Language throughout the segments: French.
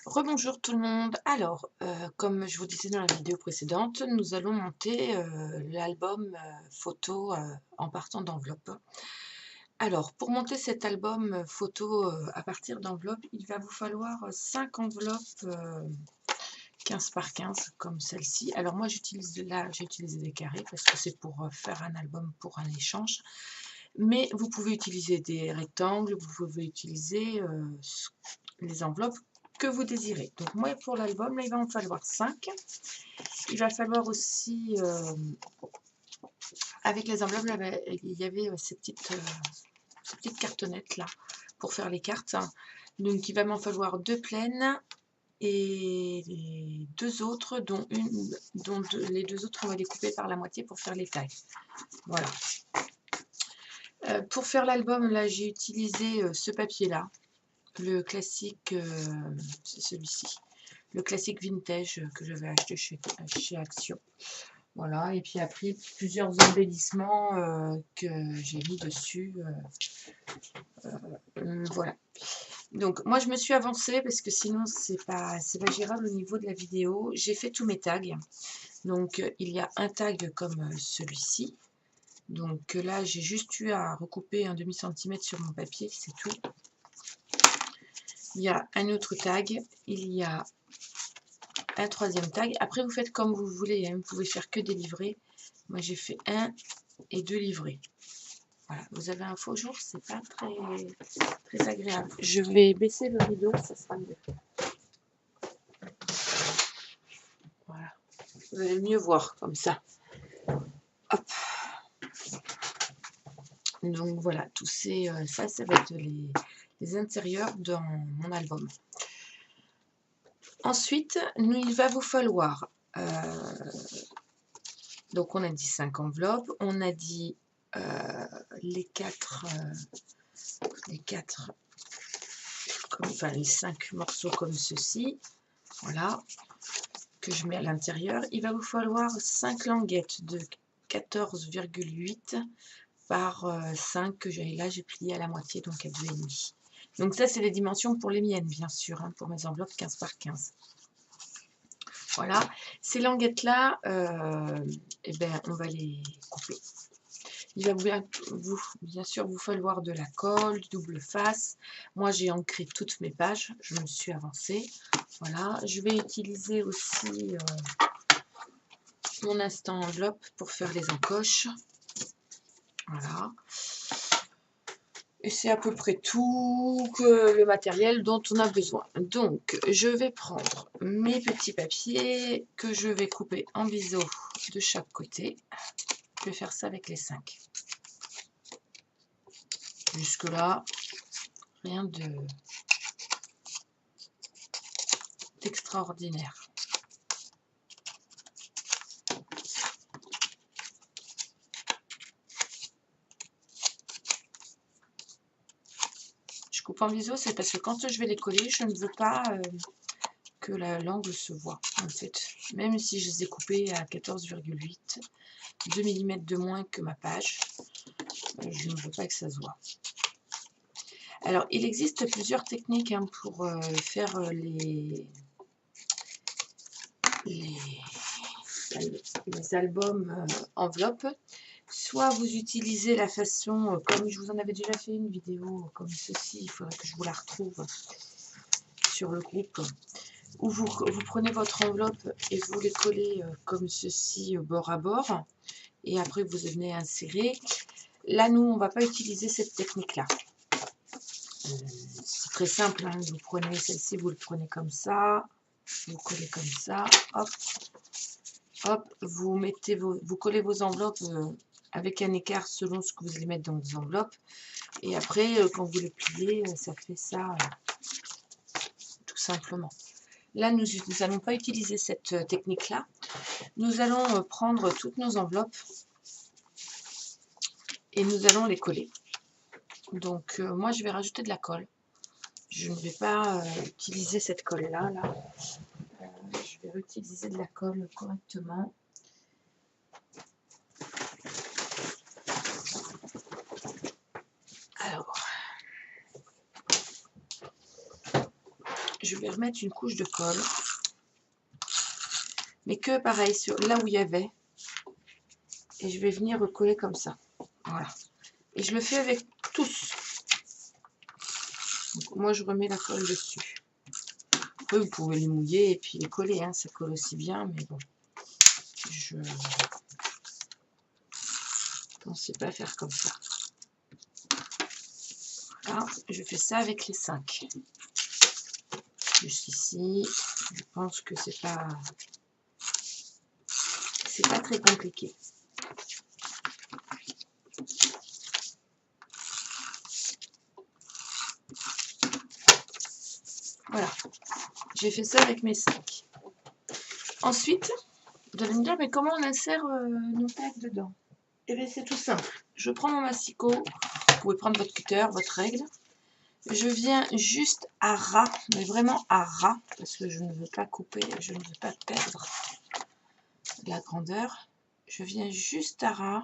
Rebonjour tout le monde. Alors, comme je vous disais dans la vidéo précédente, nous allons monter l'album photo en partant d'enveloppes. Alors, pour monter cet album photo à partir d'enveloppes, il va vous falloir 5 enveloppes 15 par 15 comme celle-ci. Alors moi, j'ai utilisé des carrés parce que c'est pour faire un album pour un échange. Mais vous pouvez utiliser des rectangles, vous pouvez utiliser les enveloppes que vous désirez. Donc moi pour l'album, là il va en falloir 5. Il va falloir aussi, avec les enveloppes, il y avait ces petites cartonnettes là pour faire les cartes. Donc il va m'en falloir 2 pleines et 2 autres, les 2 autres on va les couper par la moitié pour faire les tailles. Voilà. Pour faire l'album, là j'ai utilisé ce papier là. Le classique, c'est celui-ci, le classique vintage que j'avais acheté chez Action. Voilà, et puis après plusieurs embellissements que j'ai mis dessus. Voilà. Donc moi je me suis avancée parce que sinon c'est pas gérable au niveau de la vidéo. J'ai fait tous mes tags. Donc il y a un tag comme celui-ci. Donc là j'ai juste eu à recouper un demi-centimètre sur mon papier, c'est tout. Il y a un autre tag, il y a un troisième tag. Après, vous faites comme vous voulez, hein. Vous pouvez faire que des livrets. Moi, j'ai fait 1 et 2 livrets. Voilà, vous avez un faux jour, c'est pas très agréable. Je vais baisser le rideau, ça sera mieux. Voilà, vous allez mieux voir comme ça. Hop. Donc voilà, tout ça va être les intérieurs dans mon album. Ensuite, il va vous falloir, donc on a dit 5 enveloppes, on a dit les 5 morceaux comme ceci, voilà, que je mets à l'intérieur. Il va vous falloir 5 languettes de 14,8 par 5 que j'ai plié à la moitié, donc à 2,5. Donc ça, c'est les dimensions pour les miennes, bien sûr, hein, pour mes enveloppes 15 par 15. Voilà, ces languettes-là, on va les couper. Il va bien sûr vous falloir de la colle, du double face. Moi, j'ai ancré toutes mes pages, je me suis avancée. Voilà, je vais utiliser aussi mon instant enveloppe pour faire les encoches. Voilà. Et c'est à peu près tout le matériel dont on a besoin. Donc, je vais prendre mes petits papiers que je vais couper en biseau de chaque côté. Je vais faire ça avec les 5. Jusque là, rien d'extraordinaire. Je coupe en biseau, c'est parce que quand je vais les coller, je ne veux pas que l'angle se voit. En fait, même si je les ai coupés à 14,8, 2 mm de moins que ma page, je ne veux pas que ça se voit. Alors, il existe plusieurs techniques hein, pour faire les albums enveloppes. Soit vous utilisez la façon, comme je vous en avais déjà fait une vidéo comme ceci, il faudrait que je vous la retrouve sur le groupe, où vous prenez votre enveloppe et vous les collez comme ceci bord à bord, et après vous venez insérer. Là, nous, on ne va pas utiliser cette technique-là. C'est très simple, hein. Vous prenez celle-ci, vous le prenez comme ça, vous collez comme ça, hop, hop, vous collez vos enveloppes avec un écart selon ce que vous allez mettre dans vos enveloppes. Et après, quand vous les pliez, ça fait ça tout simplement. Là, nous n'allons pas utiliser cette technique-là. Nous allons prendre toutes nos enveloppes et nous allons les coller. Donc, moi, je vais rajouter de la colle. Je ne vais pas utiliser cette colle-là. Je vais réutiliser de la colle correctement. Alors, je vais remettre une couche de colle. Mais que pareil, sur là où il y avait. Et je vais venir recoller comme ça. Voilà. Et je le fais avec tous. Donc, moi, je remets la colle dessus. Après, vous pouvez les mouiller et puis les coller. Hein, ça colle aussi bien, mais bon. Je ne pensais pas faire comme ça. Voilà. Je fais ça avec les 5. Jusqu'ici, je pense que c'est pas très compliqué. Voilà, j'ai fait ça avec mes 5. Ensuite, vous allez me dire, mais comment on insère nos tags dedans? Eh bien, c'est tout simple. Je prends mon massicot, vous pouvez prendre votre cutter, votre règle. Je viens juste à ras, mais vraiment à ras, parce que je ne veux pas couper, je ne veux pas perdre la grandeur. Je viens juste à ras,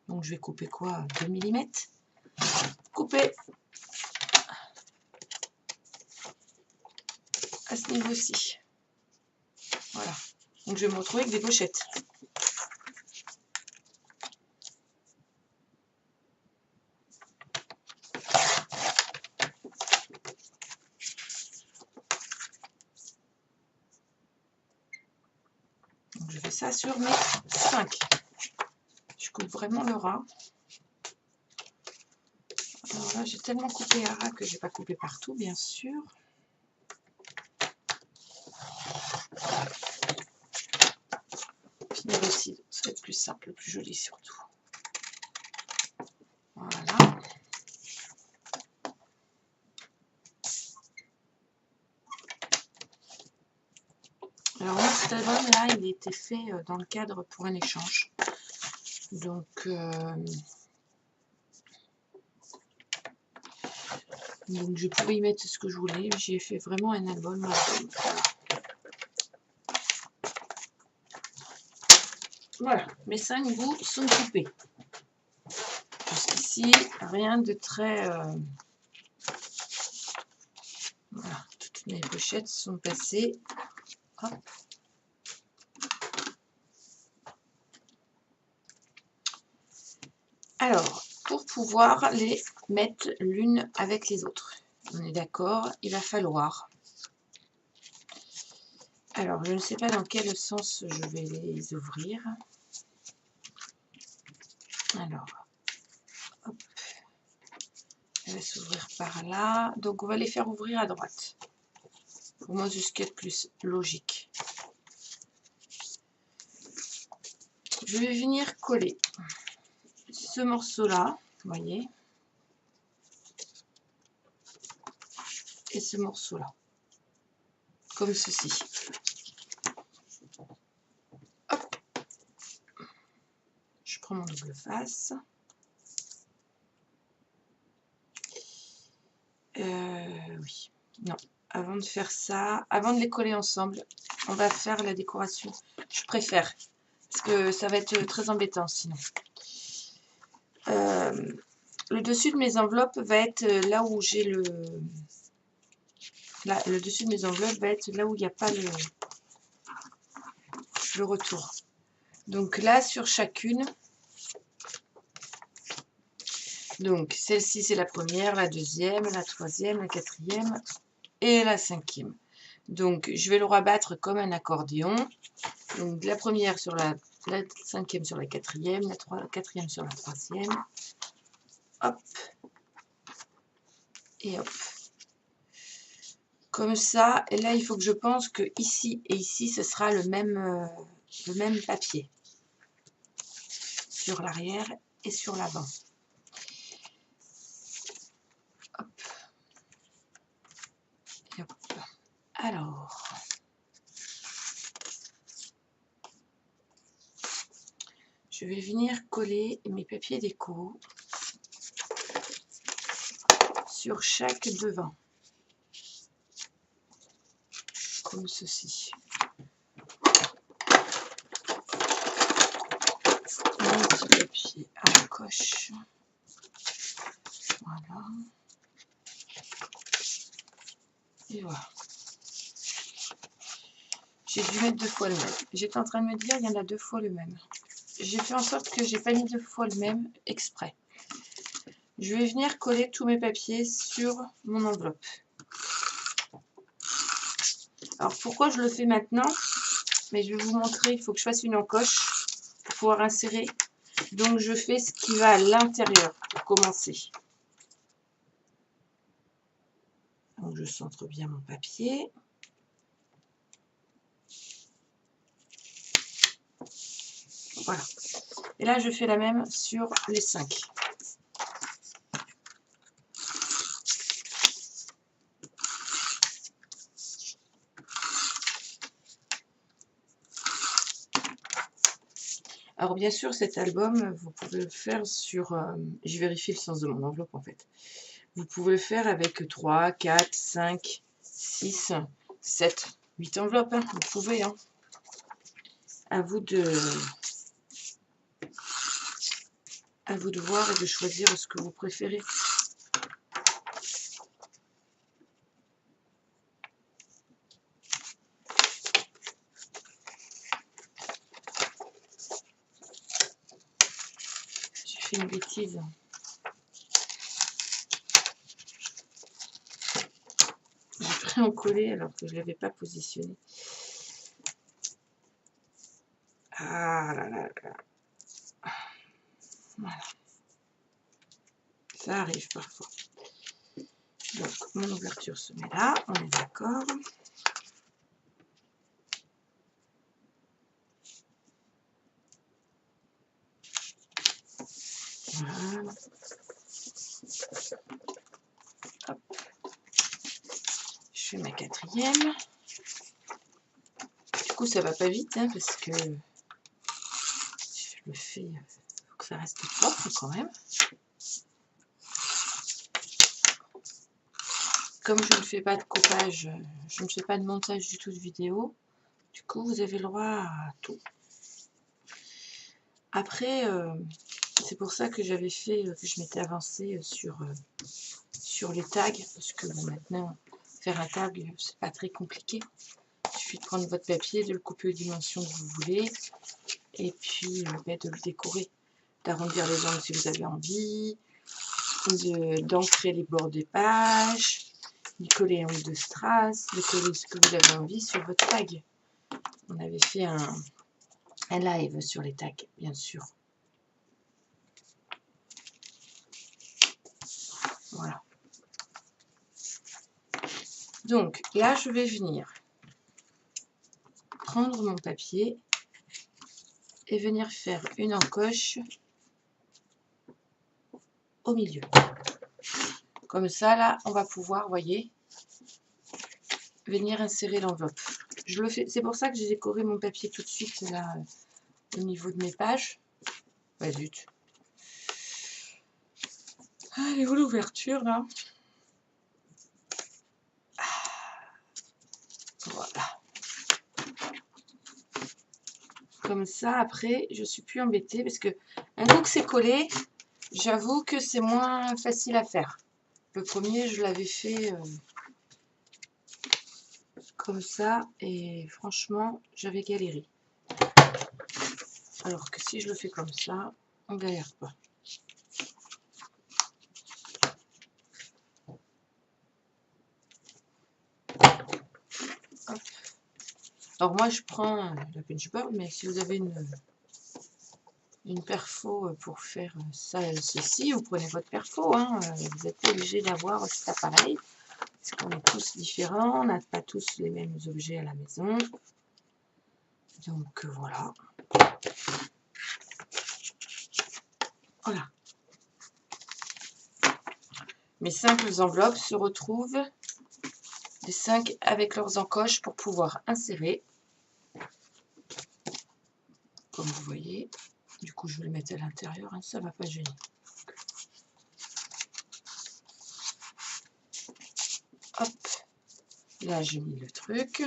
donc je vais couper quoi, 2 mm. Couper à ce niveau-ci. Voilà. Donc je vais me retrouver avec des pochettes. Donc je fais ça sur mes 5. Je coupe vraiment le ras. Alors là, j'ai tellement coupé à ras que je n'ai pas coupé partout, bien sûr. Finir aussi, ça va être plus simple, plus joli surtout. Voilà. Alors moi, cet album-là, il a été fait dans le cadre pour un échange. Donc, je pouvais y mettre ce que je voulais. J'ai fait vraiment un album. Voilà, mes 5 bouts sont coupés. Jusqu'ici, rien de très... Voilà, toutes mes pochettes sont passées. Hop. Alors, pour pouvoir les mettre l'une avec les autres, on est d'accord, il va falloir... Alors, je ne sais pas dans quel sens je vais les ouvrir. Alors, hop, elle va s'ouvrir par là. Donc, on va les faire ouvrir à droite. Pour moi, c'est ce qui est le plus logique. Je vais venir coller ce morceau-là, vous voyez, et ce morceau-là, comme ceci. Hop, je prends mon double face. Oui, non, avant de faire ça, avant de les coller ensemble, on va faire la décoration. Je préfère, parce que ça va être très embêtant sinon. Le dessus de mes enveloppes va être là où j'ai le... Là, le dessus de mes enveloppes va être là où il n'y a pas le retour. Donc là, sur chacune, donc celle-ci c'est la première, la deuxième, la troisième, la quatrième et la cinquième. Donc je vais le rabattre comme un accordéon. Donc la première sur la cinquième sur la quatrième, la quatrième sur la troisième. Hop. Et hop. Comme ça, et là il faut que je pense que ici et ici ce sera le même papier. Sur l'arrière et sur l'avant. Hop. Et hop. Alors, je vais venir coller mes papiers déco sur chaque devant, comme ceci. Un petit papier à la coche. Voilà. Et voilà. J'ai dû mettre 2 fois le même. J'étais en train de me dire, il y en a 2 fois le même. J'ai fait en sorte que j'ai pas mis 2 fois le même exprès. Je vais venir coller tous mes papiers sur mon enveloppe. Alors pourquoi je le fais maintenant? Mais je vais vous montrer, il faut que je fasse une encoche pour pouvoir insérer. Donc je fais ce qui va à l'intérieur pour commencer. Donc je centre bien mon papier. Voilà. Et là je fais la même sur les 5. Alors bien sûr, cet album, vous pouvez le faire sur... je vérifie le sens de mon enveloppe en fait. Vous pouvez le faire avec 3, 4, 5, 6, 7, 8 enveloppes. Hein. Vous pouvez. Hein. À vous de voir et de choisir ce que vous préférez. J'ai fait une bêtise. J'ai pris en collé alors que je ne l'avais pas positionné. Ah là là là. Voilà. Ça arrive parfois. Donc, mon ouverture se met là, on est d'accord. Voilà. Hop. Je fais ma 4e. Du coup, ça va pas vite, hein, parce que je le fais. Il faut que ça reste propre quand même. Comme je ne fais pas de coupage, je ne fais pas de montage du tout de vidéo. Du coup, vous avez le droit à tout. Après, c'est pour ça que j'avais fait, que je m'étais avancée sur les tags, parce que bon, maintenant, faire un tag, c'est pas très compliqué. Il suffit de prendre votre papier, de le couper aux dimensions que vous voulez, et puis de le décorer, d'arrondir les angles si vous avez envie, d'ancrer les bords des pages, de coller un ou deux strass, de coller ce que vous avez envie sur votre tag. On avait fait un live sur les tags, bien sûr. Voilà. Donc là, je vais venir prendre mon papier et venir faire une encoche au milieu. Comme ça, là, on va pouvoir, voyez, venir insérer l'enveloppe. Je le fais, c'est pour ça que j'ai décoré mon papier tout de suite, là, au niveau de mes pages. Bah zut. Allez, où l'ouverture, là? Voilà. Comme ça, après, je suis plus embêtée, parce que un coup que c'est collé, j'avoue que c'est moins facile à faire. Le premier, je l'avais fait comme ça, et franchement, j'avais galéré. Alors que si je le fais comme ça, on ne galère pas. Hop. Alors moi, je prends la pinch board, mais si vous avez une perfo pour faire ça, ceci, vous prenez votre perfo. Hein. Vous n'êtes pas obligé d'avoir cet appareil. Parce qu'on est tous différents, on n'a pas tous les mêmes objets à la maison. Donc voilà. Voilà. Mes 5 enveloppes se retrouvent, les 5 avec leurs encoches pour pouvoir insérer. Comme vous voyez. Du coup, je vais le mettre à l'intérieur, hein, ça ne va pas gêner. Hop. Là, j'ai mis le truc.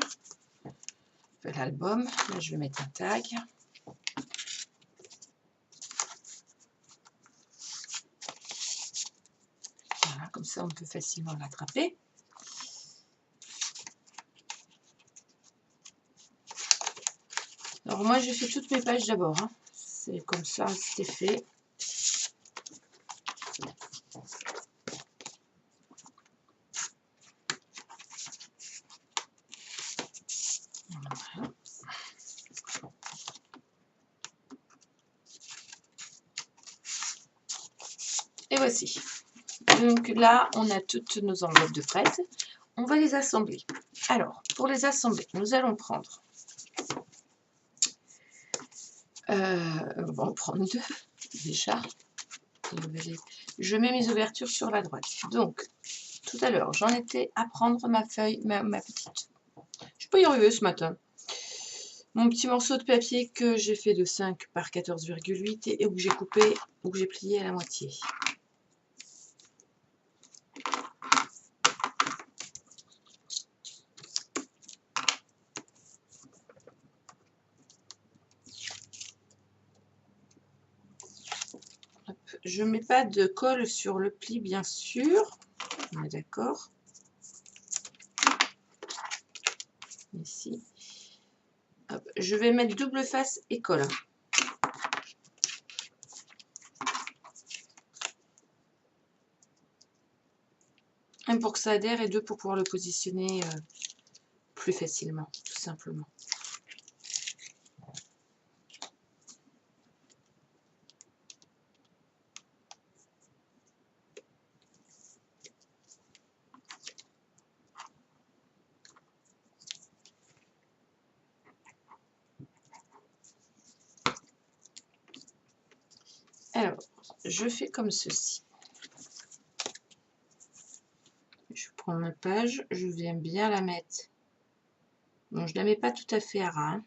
L'album. Là, je vais mettre un tag. Voilà, comme ça, on peut facilement l'attraper. Alors moi, j'ai fait toutes mes pages d'abord. Hein. C'est comme ça, c'était fait. Voilà. Et voici. Donc là, on a toutes nos enveloppes de prêtes. On va les assembler. Alors, pour les assembler, nous allons prendre... on va en prendre deux, déjà. Je mets mes ouvertures sur la droite. Donc, tout à l'heure, j'en étais à prendre ma feuille, ma petite. Je peux y arriver ce matin. Mon petit morceau de papier que j'ai fait de 5 par 14,8 et où j'ai coupé, où j'ai plié à la moitié. Je ne mets pas de colle sur le pli, bien sûr. On est d'accord. Ici. Hop. Je vais mettre double face et colle. Un pour que ça adhère et deux pour pouvoir le positionner plus facilement, tout simplement. Alors, je fais comme ceci. Je prends ma page, je viens bien la mettre. Bon, je ne la mets pas tout à fait à ras hein,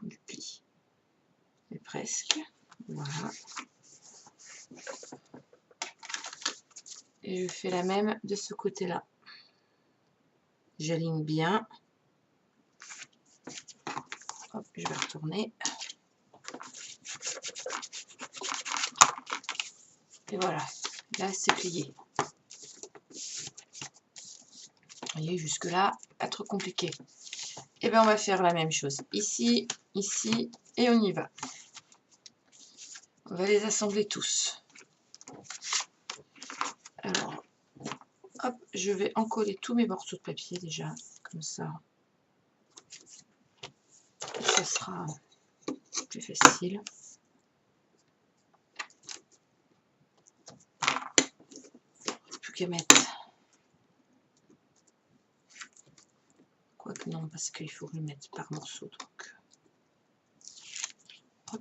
du pli, mais presque. Voilà. Et je fais la même de ce côté-là. J'aligne bien. Hop, je vais retourner. Et voilà, là c'est plié. Vous voyez, jusque-là, pas trop compliqué. Et bien on va faire la même chose. Ici, ici, et on y va. On va les assembler tous. Alors, hop, je vais encoller tous mes morceaux de papier déjà, comme ça. Ça sera plus facile. Plus qu'à mettre. Quoique non, parce qu'il faut le mettre par morceau. Donc, hop.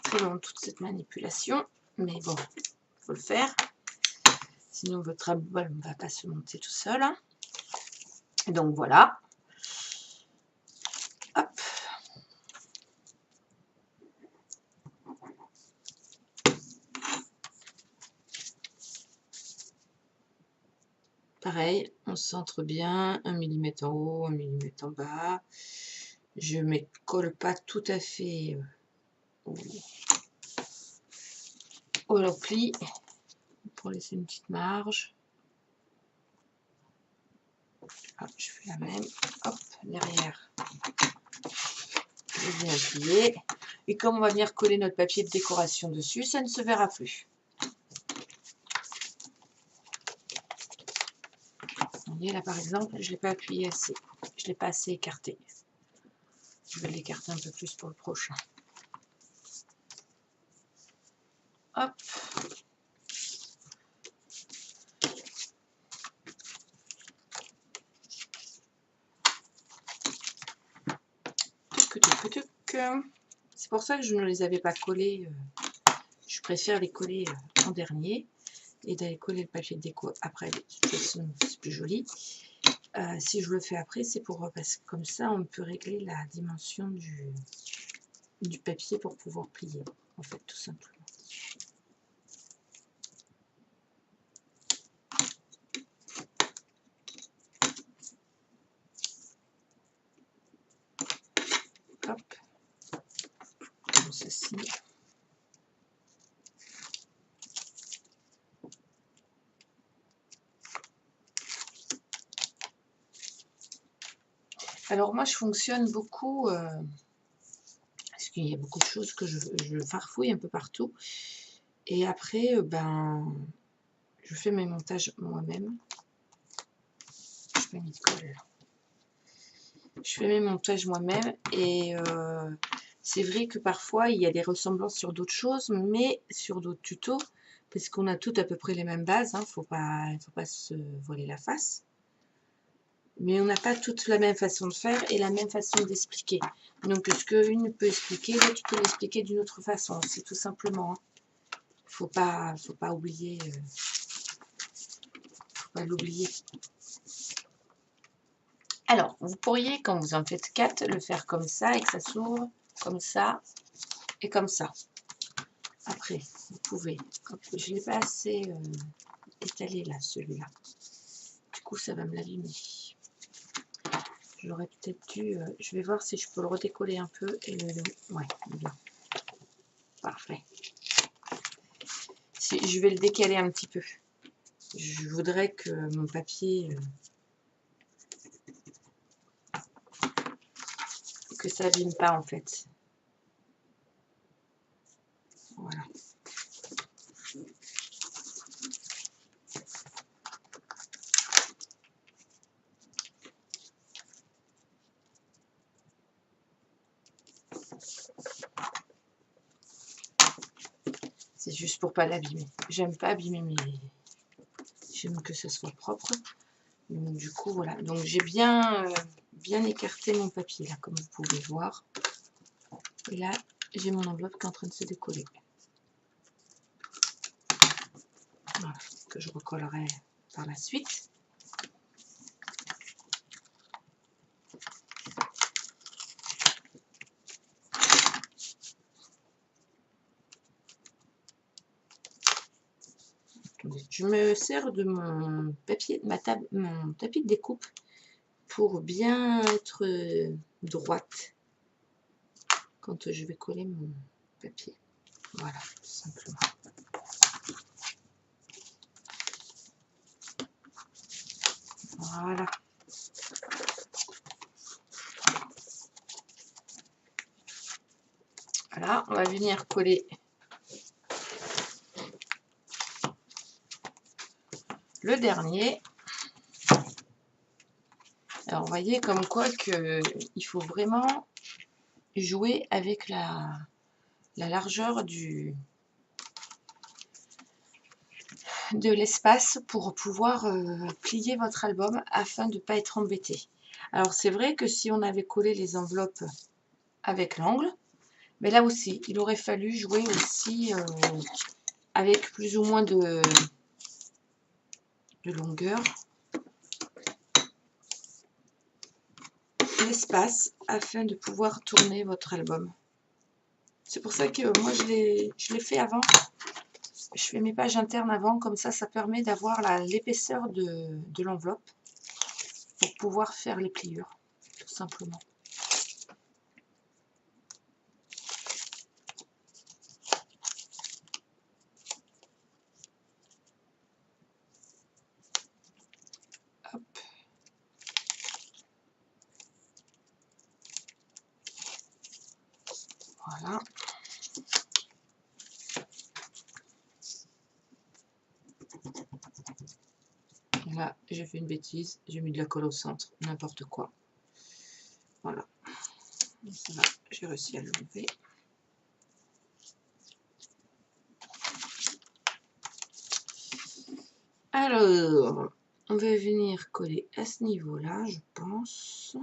Très long toute cette manipulation, mais bon, il faut le faire. Sinon votre bol ne va pas se monter tout seul. Donc voilà. Hop. Pareil, on centre bien, 1 mm en haut, 1 mm en bas. Je ne me colle pas tout à fait au pli pour laisser une petite marge. Hop, je fais la même. Hop, derrière. Je viens plier. Et comme on va venir coller notre papier de décoration dessus, ça ne se verra plus. Vous voyez là par exemple, je ne l'ai pas appuyé assez. Je ne l'ai pas assez écarté. Je vais l'écarter un peu plus pour le prochain. Hop. C'est pour ça que je ne les avais pas collés. Je préfère les coller en dernier et d'aller coller le papier de déco après. De toute façon, c'est plus joli. Si je le fais après, c'est pour parce que comme ça, on peut régler la dimension du papier pour pouvoir plier, en fait, tout simplement. Hop, comme ceci. Alors moi, je fonctionne beaucoup, parce qu'il y a beaucoup de choses que je farfouille un peu partout. Et après, ben, je fais mes montages moi-même. Je fais mes colle. Je fais mes montages moi-même et c'est vrai que parfois il y a des ressemblances sur d'autres choses, mais sur d'autres tutos, parce qu'on a toutes à peu près les mêmes bases, hein, faut pas se voiler la face. Mais on n'a pas toutes la même façon de faire et la même façon d'expliquer. Donc ce qu'une peut expliquer, l'autre peut l'expliquer d'une autre façon, c'est tout simplement. Hein. Faut pas oublier, faut pas l'oublier. Alors, vous pourriez, quand vous en faites 4, le faire comme ça et que ça s'ouvre comme ça et comme ça. Après, vous pouvez. Hop, je ne l'ai pas assez étalé là, celui-là. Du coup, ça va me l'abîmer. J'aurais peut-être dû... je vais voir si je peux le redécoller un peu et le... Ouais, bien. Parfait. Je vais le décaler un petit peu. Je voudrais que mon papier... que ça n'abîme pas en fait. Voilà. C'est juste pour pas l'abîmer. J'aime pas abîmer mes... J'aime que ça soit propre. Donc du coup, voilà. Donc j'ai bien, bien écarté mon papier, là, comme vous pouvez voir. Et là, j'ai mon enveloppe qui est en train de se décoller. Voilà, que je recollerai par la suite. Je me sers de mon papier, mon tapis de découpe pour bien être droite quand je vais coller mon papier. Voilà, tout simplement. Voilà. Voilà, on va venir coller le dernier. Alors, vous voyez comme quoi que il faut vraiment jouer avec la largeur de l'espace pour pouvoir plier votre album afin de ne pas être embêté. Alors, c'est vrai que si on avait collé les enveloppes avec l'angle, mais là aussi, il aurait fallu jouer aussi avec plus ou moins de longueur l'espace afin de pouvoir tourner votre album. C'est pour ça que moi je l'ai fait avant. Je fais mes pages internes avant, comme ça permet d'avoir l'épaisseur de l'enveloppe pour pouvoir faire les pliures, tout simplement. Hop. Voilà. Là, j'ai fait une bêtise, j'ai mis de la colle au centre, n'importe quoi. Voilà. Ça va, j'ai réussi à l'enlever. Alors, on va venir coller à ce niveau-là, je pense.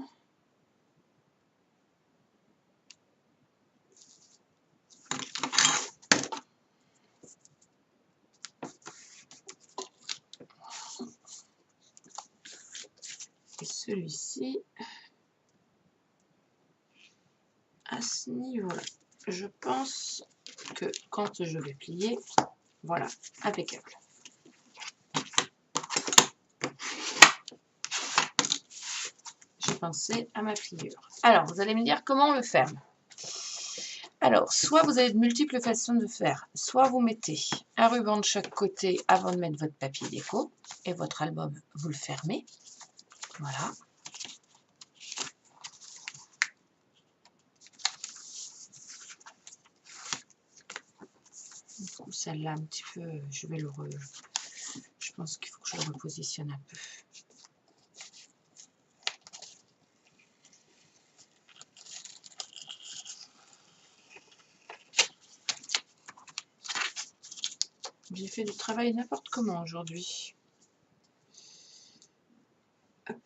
Et celui-ci, à ce niveau-là. Je pense que quand je vais plier, voilà, impeccable. J'ai pensé à ma pliure. Alors, vous allez me dire comment on le ferme. Alors, soit vous avez de multiples façons de faire. Soit vous mettez un ruban de chaque côté avant de mettre votre papier déco. Et votre album, vous le fermez. Voilà. Du coup, celle-là, un petit peu, je vais je pense qu'il faut que je le repositionne un peu. J'ai fait du travail n'importe comment aujourd'hui. Hop.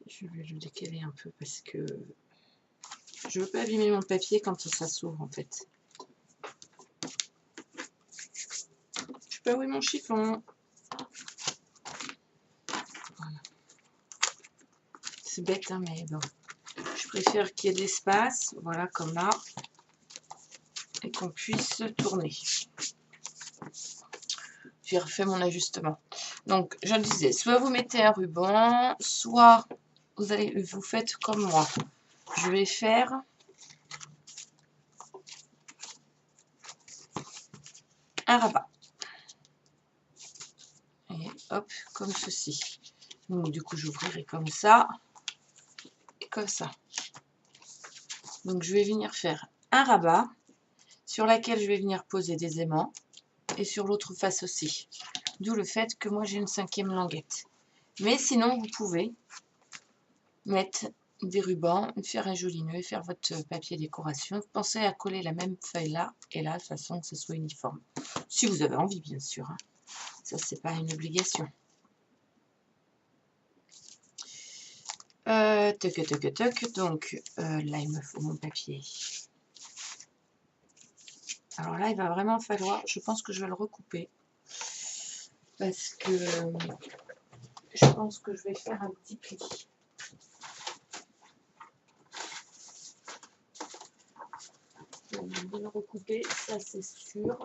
Je vais le décaler un peu parce que je veux pas abîmer mon papier quand ça s'ouvre en fait. Je sais pas où est mon chiffon. Voilà. C'est bête, hein, mais bon. Je préfère qu'il y ait de l'espace, voilà, comme là, et qu'on puisse tourner. J'ai refait mon ajustement. Donc, je le disais, soit vous mettez un ruban, soit vous faites comme moi. Je vais faire un rabat. Et hop, comme ceci. Donc, du coup, j'ouvrirai comme ça et comme ça. Donc, je vais venir faire un rabat sur laquelle je vais venir poser des aimants et sur l'autre face aussi. D'où le fait que moi, j'ai une 5e languette. Mais sinon, vous pouvez mettre des rubans, faire un joli nœud et faire votre papier décoration. Pensez à coller la même feuille là et là, de façon que ce soit uniforme. Si vous avez envie, bien sûr. Hein. Ça, c'est pas une obligation. Donc, là, il me faut mon papier. Alors là, il va vraiment falloir, je pense que je vais le recouper. Parce que je pense que je vais faire un petit pli. Je vais le recouper, ça c'est sûr.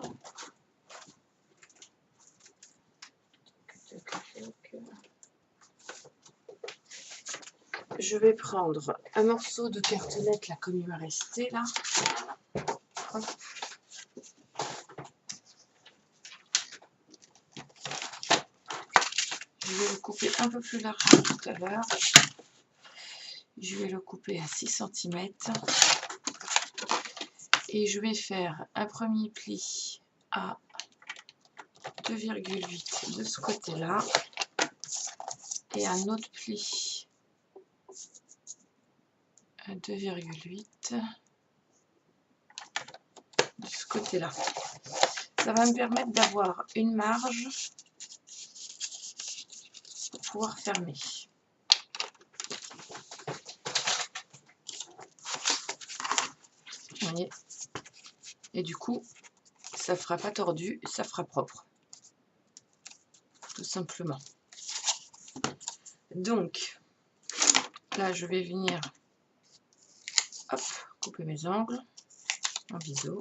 Je vais prendre un morceau de cartonnette là comme il m'a resté là. Hop. Je vais le couper un peu plus large que tout à l'heure. Je vais le couper à 6 cm. Et je vais faire un premier pli à 2,8 de ce côté-là. Et un autre pli à 2,8 de ce côté-là. Ça va me permettre d'avoir une marge pour pouvoir fermer. Vous voyez ? Et du coup, ça ne fera pas tordu, ça fera propre. Tout simplement. Donc, là, je vais venir hop, couper mes angles en biseau.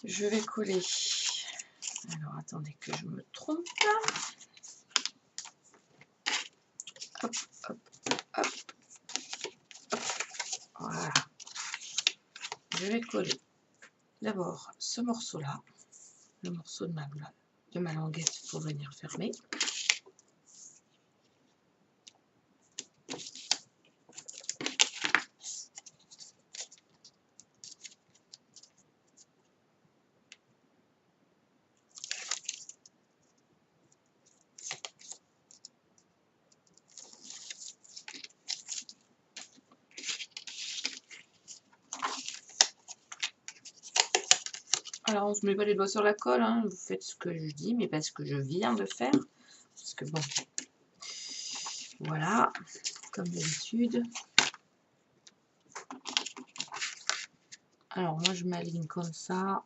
Je vais coller. Alors, attendez que je me trompe. Hop, hop, hop, hop. Voilà. Je vais coller d'abord ce morceau-là, le morceau de ma languette pour venir fermer. Alors, on ne se met pas les doigts sur la colle, hein. Vous faites ce que je dis, mais parce que je viens de faire. Parce que bon, voilà, comme d'habitude. Alors, moi, je m'aligne comme ça.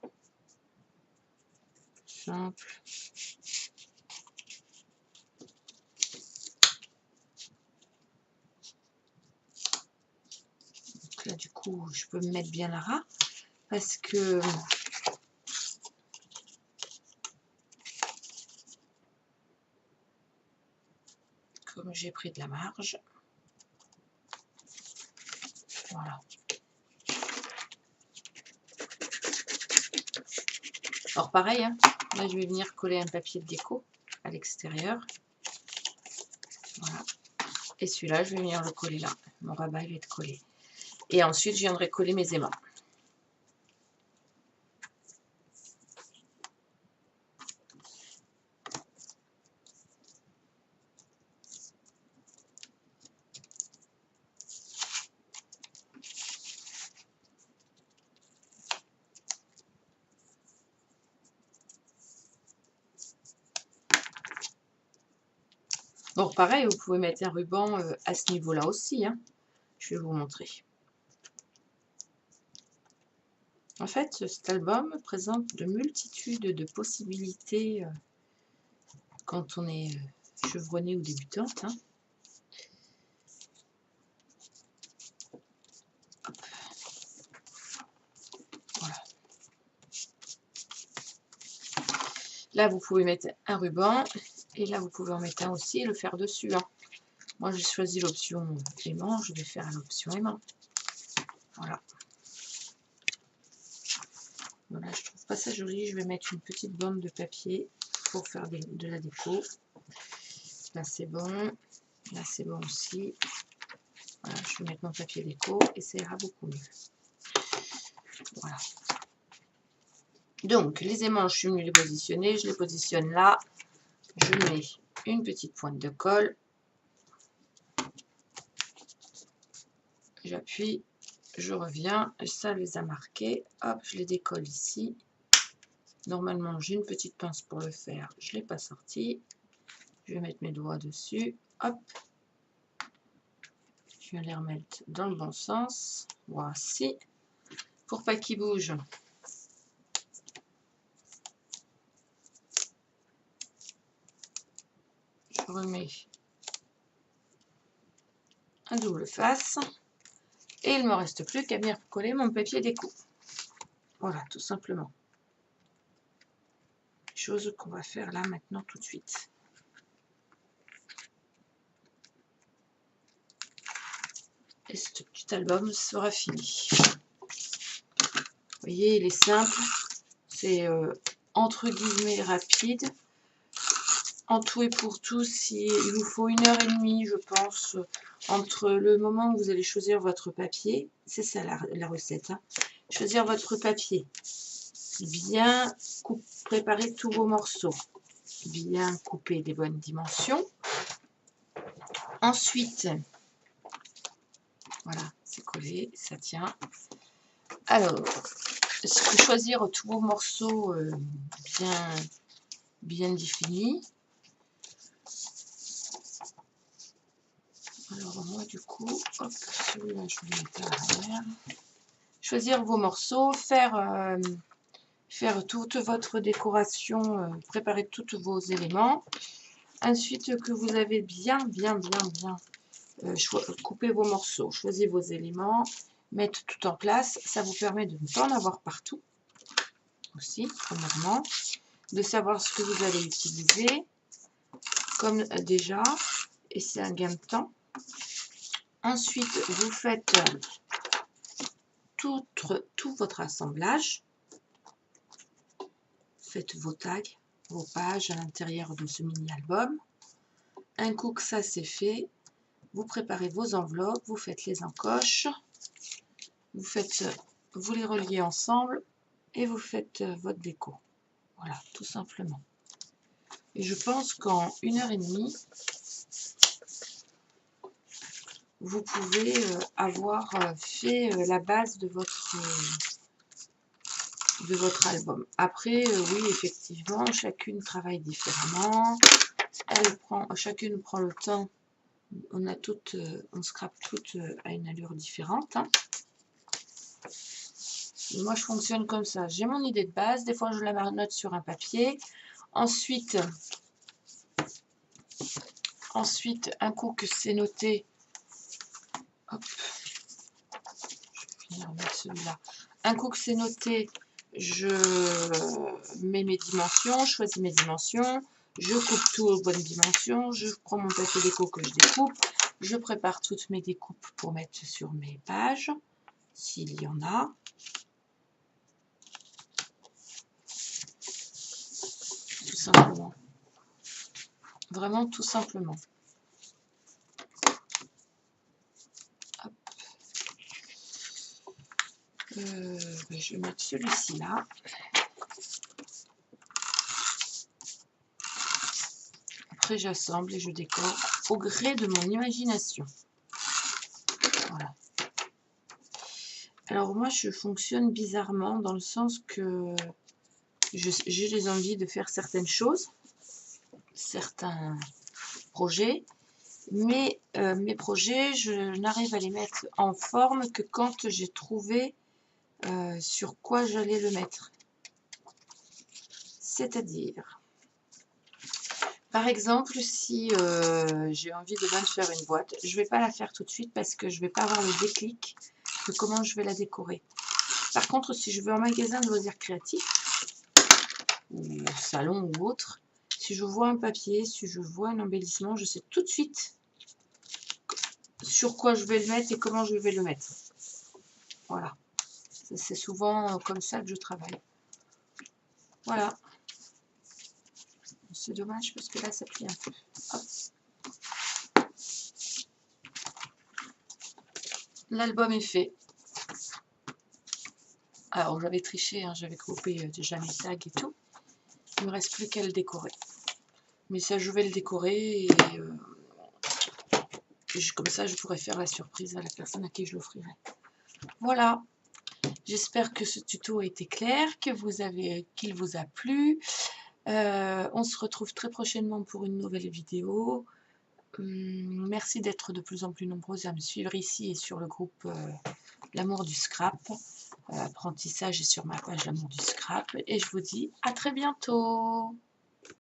Simple. Donc là, du coup, je peux me mettre bien à ras. Parce que comme j'ai pris de la marge, Voilà. Alors pareil, hein, là je vais venir coller un papier de déco à l'extérieur. Voilà. Et celui-là, je vais venir le coller là. Mon rabat, il va être collé. Et ensuite, je viendrai coller mes aimants. Bon, pareil, vous pouvez mettre un ruban à ce niveau-là aussi, hein. Je vais vous montrer. En fait, cet album présente de multitudes de possibilités quand on est chevronné ou débutante. Hein. Voilà. Là, vous pouvez mettre un ruban. Et là, vous pouvez en mettre un aussi et le faire dessus. Hein. Moi, j'ai choisi l'option aimant. Je vais faire l'option aimant. Voilà. Voilà, je trouve pas ça joli. Je vais mettre une petite bande de papier pour faire de la déco. Là, c'est bon. Là, c'est bon aussi. Voilà, je vais mettre mon papier déco et ça ira beaucoup mieux. Voilà. Donc, les aimants, je suis venue les positionner. Je les positionne là. Je mets une petite pointe de colle. J'appuie. Je reviens. Ça les a marqués. Hop, je les décolle ici. Normalement, j'ai une petite pince pour le faire. Je ne l'ai pas sorti. Je vais mettre mes doigts dessus. Hop. Je vais les remettre dans le bon sens. Voici. Pour pas qu'ils bougent. Je remets un double face. Et il ne me reste plus qu'à venir coller mon papier déco. Voilà, tout simplement. Chose qu'on va faire là maintenant tout de suite. Et ce petit album sera fini. Vous voyez, il est simple. C'est entre guillemets rapide. En tout et pour tout, il vous faut 1h30, je pense, entre le moment où vous allez choisir votre papier. C'est ça la recette. Hein. Choisir votre papier. Bien préparer tous vos morceaux. Bien couper des bonnes dimensions. Ensuite, voilà, c'est collé, ça tient. Alors, choisir tous vos morceaux bien définis. Alors moi du coup, hop, celui-là je vais le mettre à l'arrière. Choisir vos morceaux, faire toute votre décoration, préparer tous vos éléments. Ensuite que vous avez bien coupé vos morceaux, choisir vos éléments, mettre tout en place. Ça vous permet de ne pas en avoir partout aussi, premièrement. De savoir ce que vous allez utiliser, comme déjà, et c'est un gain de temps. Ensuite, vous faites tout votre assemblage. Faites vos tags, vos pages à l'intérieur de ce mini-album. Un coup que ça c'est fait, vous préparez vos enveloppes, vous faites les encoches, vous les reliez ensemble et vous faites votre déco. Voilà, tout simplement. Et je pense qu'en 1h30, vous pouvez avoir fait la base de votre album. Après, oui, effectivement, chacune travaille différemment. Chacune prend le temps. On scrape toutes à une allure différente. Hein. Et moi, je fonctionne comme ça. J'ai mon idée de base. Des fois, je la note sur un papier. Ensuite, un coup que c'est noté, hop, je vais venir mettre celui-là. Un coup que c'est noté, je mets mes dimensions, je choisis mes dimensions, je coupe tout aux bonnes dimensions, je prends mon papier déco que je découpe, je prépare toutes mes découpes pour mettre sur mes pages. s'il y en a. Tout simplement. Vraiment tout simplement. Hop. Je vais mettre celui-ci là. Après j'assemble et je décore au gré de mon imagination. Voilà. Alors moi je fonctionne bizarrement dans le sens que j'ai les envies de faire certaines choses, certains projets, mais mes projets, je n'arrive à les mettre en forme que quand j'ai trouvé sur quoi j'allais le mettre. C'est-à-dire, par exemple, si j'ai envie de bien faire une boîte, je ne vais pas la faire tout de suite parce que je ne vais pas avoir le déclic de comment je vais la décorer. Par contre, si je veux un magasin de loisirs créatifs, ou salon ou autre, si je vois un papier, si je vois un embellissement, je sais tout de suite sur quoi je vais le mettre et comment je vais le mettre. Voilà. C'est souvent comme ça que je travaille. Voilà. C'est dommage parce que là, ça plie un peu. L'album est fait. Alors, j'avais triché, hein, j'avais coupé déjà mes tags et tout. Il ne me reste plus qu'à le décorer. Mais ça, je vais le décorer et comme ça, je pourrais faire la surprise à la personne à qui je l'offrirai. Voilà. J'espère que ce tuto a été clair, qu'il vous a plu. On se retrouve très prochainement pour une nouvelle vidéo. Merci d'être de plus en plus nombreuses à me suivre ici et sur le groupe L'amour du scrap. Apprentissage et sur ma page L'amour du scrap. Et je vous dis à très bientôt.